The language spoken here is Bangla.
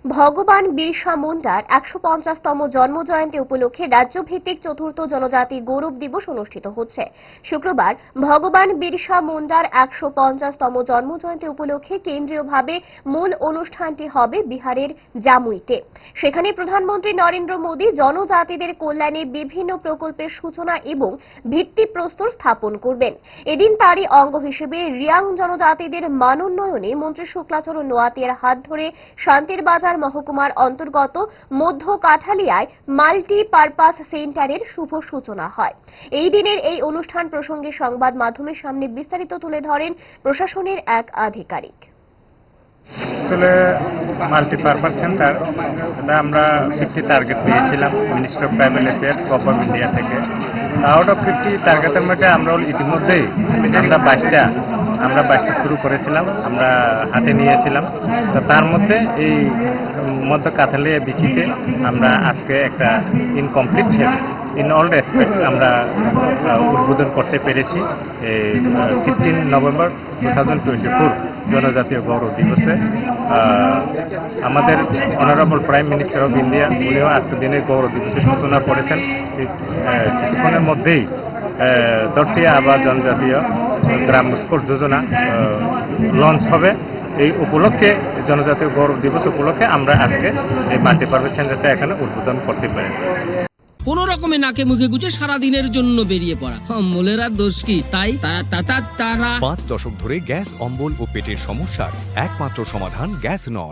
ভগবান বিরসা মুন্ডার ১৫০তম জন্মজয়ন্তী উপলক্ষে রাজ্যভিত্তিক চতুর্থ জনজাতি গৌরব দিবস অনুষ্ঠিত হচ্ছে। শুক্রবার ভগবান বিরসা মুন্ডার ১৫০তম জন্মজয়ন্তী উপলক্ষে কেন্দ্রীয়ভাবে মূল অনুষ্ঠানটি হবে বিহারের জামুইতে। সেখানে প্রধানমন্ত্রী নরেন্দ্র মোদী জনজাতিদের কল্যাণে বিভিন্ন প্রকল্পের সূচনা এবং ভিত্তিপ্রস্তর স্থাপন করবেন। এদিন তারই অঙ্গ হিসেবে রিয়াং জনজাতিদের মানোন্নয়নে মন্ত্রী শুক্লাচরণ নোয়াতিয়ার হাত ধরে শান্তির বাজার মহকুমার অন্তর্গত মধ্য কাঠালিয়ায় মাল্টি পারপাস সেন্টারের শুভ সূচনা হয়। এই দিনের এই অনুষ্ঠান প্রসঙ্গে সংবাদ মাধ্যমের সামনে বিস্তারিত তুলে ধরেন প্রশাসনের এক আধিকারিক। আসলে মাল্টিপারপাস সেন্টার এটা আমরা 50 টার্গেট পেয়েছিলাম ministry of tribal affairs of India থেকে। আউট অফ 50 টার্গেটের মধ্যে আমরা ইতিমধ্যেই আমরা 22টা শুরু করেছিলাম, আমরা হাতে নিয়েছিলাম। তো তার মধ্যে এই মধ্য কাঠালিয়া বিসিতে আমরা আজকে একটা ইনকমপ্লিট ইন অল রেসপেক্ট আমরা উদ্বোধন করতে পেরেছি 15 নভেম্বর 2024 জনজাতীয় গৌরব দিবসে। আমাদের honourable prime minister of India উনিও আজকে দিনের গৌরব দিবসের সূচনা করেছেন। কিছুক্ষণের মধ্যেই দরটিয়া আবাস জনজাতীয় গ্রাম স্কুল যোজনা লঞ্চ হবে। এই উপলক্ষে জনজাতীয় গৌরব দিবস উপলক্ষে আমরা আজকে এই মাল্টিপারপাস সেন্টারটা এখানে উদ্বোধন করতে পারি। কোন রকমে নাকে মুখে গুজে সারাদিনের জন্য বেরিয়ে পড়া অম্বলের আর দোষ কি? তাই তারা 5 দশক ধরে গ্যাস, অম্বল ও পেটের সমস্যার একমাত্র সমাধান গ্যাস নয়।